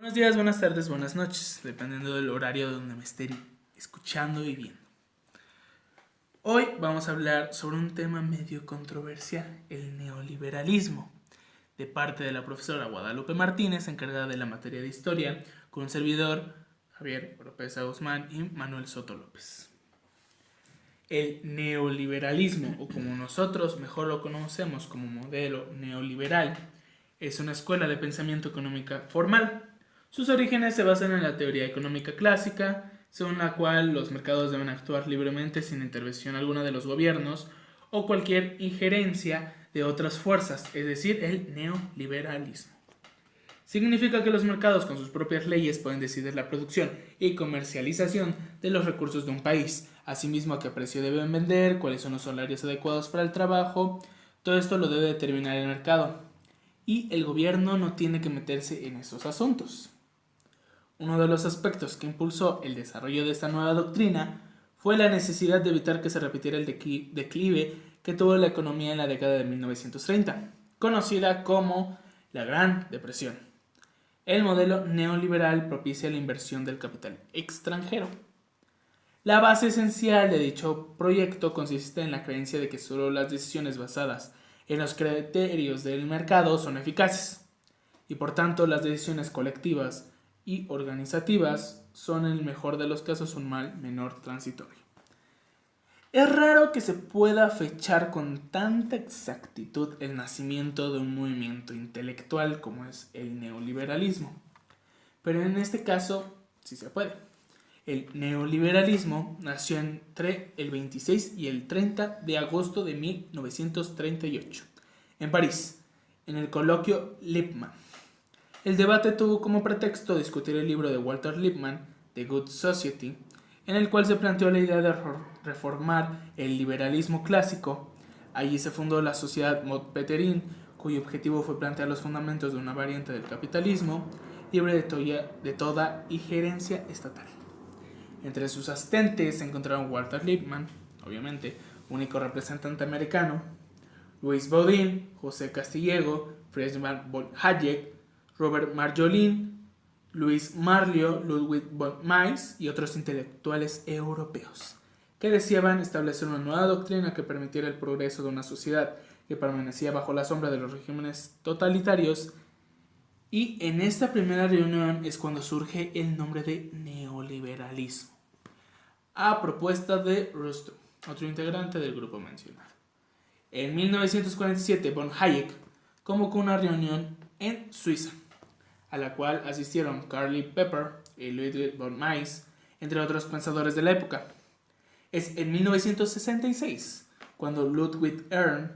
Buenos días, buenas tardes, buenas noches, dependiendo del horario donde me estén escuchando y viendo. Hoy vamos a hablar sobre un tema medio controversial, el neoliberalismo, de parte de la profesora Guadalupe Martínez, encargada de la materia de historia, con un servidor, Javier Oropesa Guzmán y Manuel Soto López. El neoliberalismo, o como nosotros mejor lo conocemos como modelo neoliberal, es una escuela de pensamiento económica formal. Sus orígenes se basan en la teoría económica clásica, según la cual los mercados deben actuar libremente sin intervención alguna de los gobiernos o cualquier injerencia de otras fuerzas, es decir, el neoliberalismo. Significa que los mercados con sus propias leyes pueden decidir la producción y comercialización de los recursos de un país, asimismo a qué precio deben vender, cuáles son los salarios adecuados para el trabajo. Todo esto lo debe determinar el mercado y el gobierno no tiene que meterse en esos asuntos. Uno de los aspectos que impulsó el desarrollo de esta nueva doctrina fue la necesidad de evitar que se repitiera el declive que tuvo la economía en la década de 1930, conocida como la Gran Depresión. El modelo neoliberal propicia la inversión del capital extranjero. La base esencial de dicho proyecto consiste en la creencia de que solo las decisiones basadas en los criterios del mercado son eficaces, y por tanto las decisiones colectivas y organizativas son en el mejor de los casos un mal menor transitorio. Es raro que se pueda fechar con tanta exactitud el nacimiento de un movimiento intelectual como es el neoliberalismo, pero en este caso sí se puede. El neoliberalismo nació entre el 26 y el 30 de agosto de 1938, en París, en el coloquio Lippmann. El debate tuvo como pretexto discutir el libro de Walter Lippmann, The Good Society, en el cual se planteó la idea de reformar el liberalismo clásico. Allí se fundó la Sociedad Maupeterin, cuyo objetivo fue plantear los fundamentos de una variante del capitalismo libre de toda injerencia estatal. Entre sus asistentes se encontraron Walter Lippmann, obviamente, único representante americano, Louis Baudin, José Castillejo, Friedrich von Hayek, Robert Marjolin, Luis Marlio, Ludwig von Mises y otros intelectuales europeos, que deseaban establecer una nueva doctrina que permitiera el progreso de una sociedad que permanecía bajo la sombra de los regímenes totalitarios. Y en esta primera reunión es cuando surge el nombre de neoliberalismo, a propuesta de Rostow, otro integrante del grupo mencionado. En 1947, von Hayek convocó una reunión en Suiza, a la cual asistieron Karl Popper y Ludwig von Mises, entre otros pensadores de la época. Es en 1966 cuando Ludwig Erhard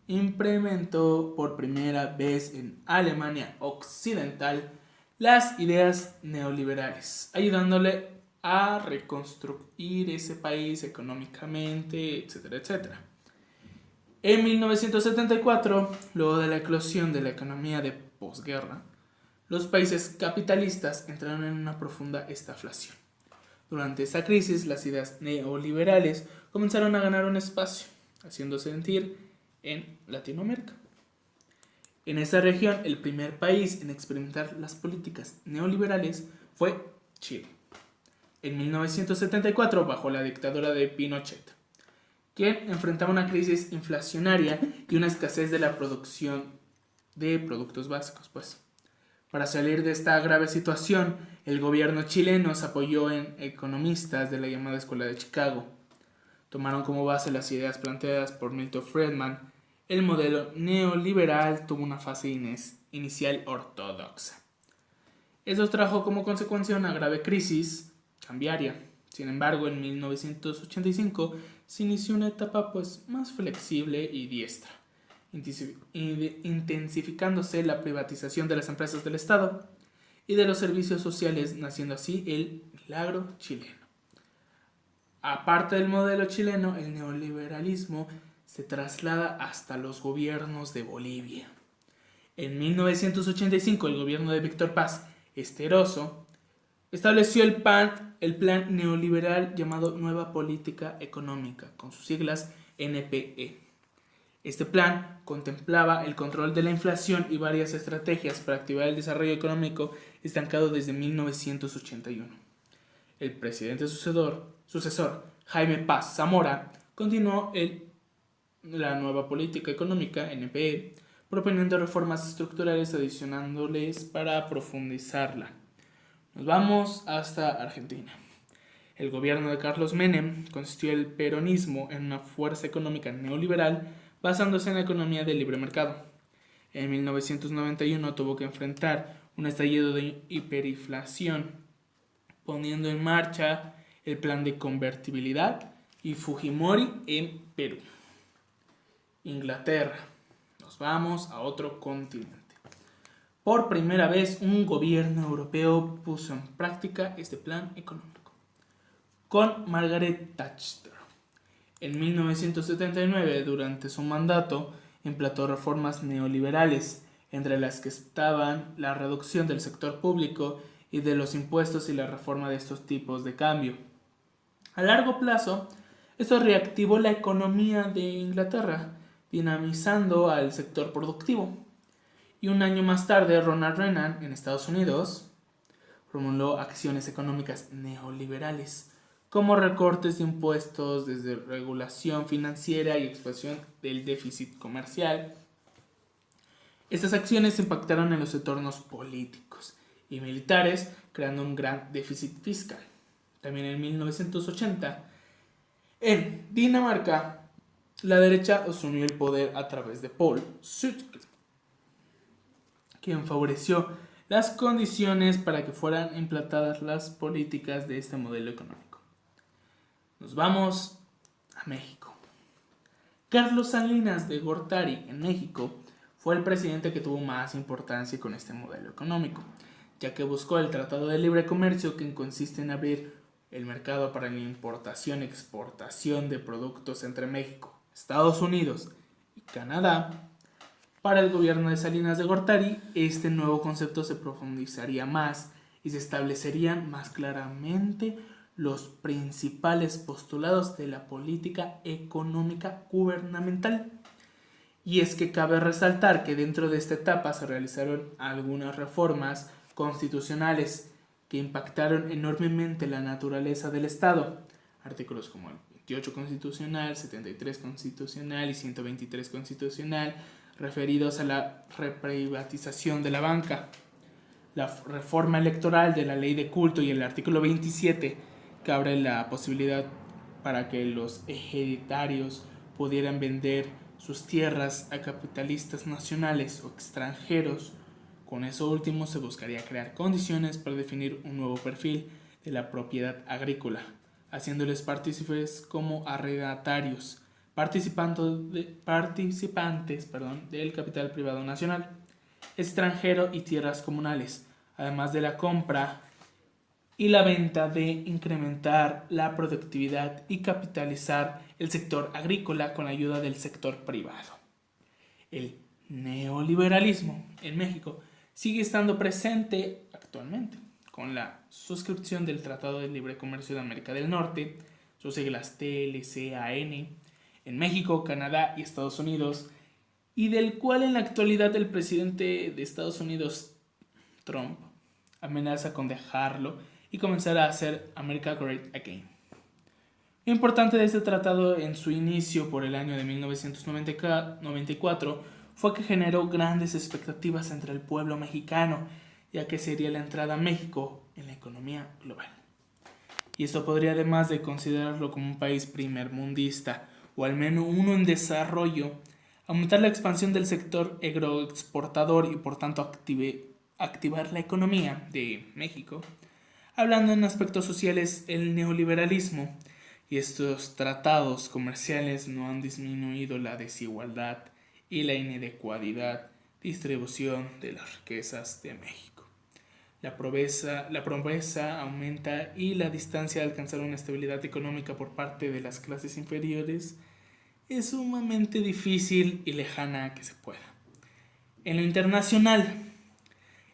implementó por primera vez en Alemania Occidental las ideas neoliberales, ayudándole a reconstruir ese país económicamente, etcétera, etcétera. En 1974, luego de la eclosión de la economía de posguerra, los países capitalistas entraron en una profunda estagflación. Durante esta crisis, las ideas neoliberales comenzaron a ganar un espacio, haciéndose sentir en Latinoamérica. En esta región, el primer país en experimentar las políticas neoliberales fue Chile. En 1974, bajo la dictadura de Pinochet, quien enfrentaba una crisis inflacionaria y una escasez de la producción de productos básicos, Para salir de esta grave situación, el gobierno chileno se apoyó en economistas de la llamada Escuela de Chicago. Tomaron como base las ideas planteadas por Milton Friedman. El modelo neoliberal tuvo una fase inicial ortodoxa. Esto trajo como consecuencia una grave crisis cambiaria. Sin embargo, en 1985 se inició una etapa más flexible y diestra, intensificándose la privatización de las empresas del Estado y de los servicios sociales, naciendo así el milagro chileno. Aparte del modelo chileno, el neoliberalismo se traslada hasta los gobiernos de Bolivia. En 1985, el gobierno de Víctor Paz Esteroso estableció el plan neoliberal llamado Nueva Política Económica, con sus siglas NPE. Este plan contemplaba el control de la inflación y varias estrategias para activar el desarrollo económico estancado desde 1981. El presidente sucesor, Jaime Paz Zamora, continuó la nueva política económica, NPE, proponiendo reformas estructurales adicionándoles para profundizarla. Nos vamos hasta Argentina. El gobierno de Carlos Menem constituyó el peronismo en una fuerza económica neoliberal basándose en la economía del libre mercado. En 1991 tuvo que enfrentar un estallido de hiperinflación, poniendo en marcha el plan de convertibilidad y Fujimori en Perú. Inglaterra. Nos vamos a otro continente. Por primera vez, un gobierno europeo puso en práctica este plan económico, con Margaret Thatcher. En 1979, durante su mandato, implantó reformas neoliberales, entre las que estaban la reducción del sector público y de los impuestos y la reforma de estos tipos de cambio. A largo plazo, esto reactivó la economía de Inglaterra, dinamizando al sector productivo. Y un año más tarde, Ronald Reagan, en Estados Unidos, promulgó acciones económicas neoliberales, como recortes de impuestos, desde regulación financiera y expansión del déficit comercial. Estas acciones impactaron en los entornos políticos y militares, creando un gran déficit fiscal. También en 1980, en Dinamarca, la derecha asumió el poder a través de Poul Schlüter, quien favoreció las condiciones para que fueran implantadas las políticas de este modelo económico. Nos vamos a México. Carlos Salinas de Gortari, en México, fue el presidente que tuvo más importancia con este modelo económico, ya que buscó el Tratado de Libre Comercio, que consiste en abrir el mercado para la importación y exportación de productos entre México, Estados Unidos y Canadá. Para el gobierno de Salinas de Gortari, este nuevo concepto se profundizaría más y se establecerían más claramente los principales postulados de la política económica gubernamental. Y es que cabe resaltar que dentro de esta etapa se realizaron algunas reformas constitucionales que impactaron enormemente la naturaleza del Estado. Artículos como el 28 constitucional, 73 constitucional y 123 constitucional, referidos a la reprivatización de la banca, la reforma electoral de la ley de culto y el artículo 27, que abre la posibilidad para que los ejidatarios pudieran vender sus tierras a capitalistas nacionales o extranjeros. Con eso último se buscaría crear condiciones para definir un nuevo perfil de la propiedad agrícola, haciéndoles partícipes como arrendatarios, participantes del capital privado nacional, extranjero y tierras comunales, además de la compra y la venta de incrementar la productividad y capitalizar el sector agrícola con la ayuda del sector privado. El neoliberalismo en México sigue estando presente actualmente, con la suscripción del Tratado de Libre Comercio de América del Norte, sus siglas TLCAN, en México, Canadá y Estados Unidos, y del cual en la actualidad el presidente de Estados Unidos, Trump, amenaza con dejarlo y comenzar a hacer America Great Again. Lo importante de este tratado en su inicio por el año de 1994 fue que generó grandes expectativas entre el pueblo mexicano, ya que sería la entrada a México en la economía global. Y esto podría, además de considerarlo como un país primermundista o al menos uno en desarrollo, aumentar la expansión del sector agroexportador y por tanto activar la economía de México. Hablando en aspectos sociales, el neoliberalismo y estos tratados comerciales no han disminuido la desigualdad y la inequidad distribución de las riquezas de México. La pobreza aumenta y la distancia de alcanzar una estabilidad económica por parte de las clases inferiores es sumamente difícil y lejana que se pueda. En lo internacional,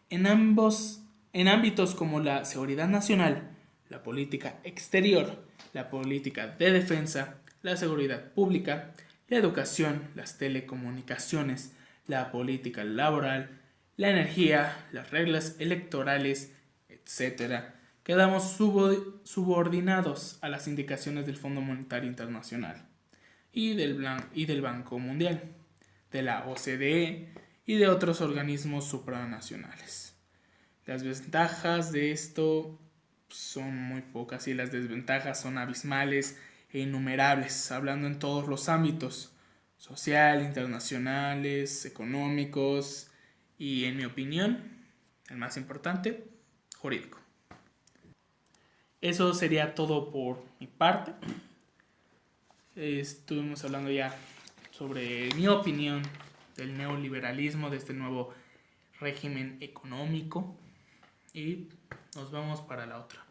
en ámbitos como la seguridad nacional, la política exterior, la política de defensa, la seguridad pública, la educación, las telecomunicaciones, la política laboral, la energía, las reglas electorales, etcétera, quedamos subordinados a las indicaciones del Fondo Monetario Internacional y del Banco Mundial, de la OCDE y de otros organismos supranacionales. Las ventajas de esto son muy pocas y las desventajas son abismales e innumerables, hablando en todos los ámbitos: social, internacionales, económicos y, en mi opinión, el más importante, jurídico. Eso sería todo por mi parte. Estuvimos hablando ya sobre mi opinión del neoliberalismo, de este nuevo régimen económico, y nos vamos para la otra.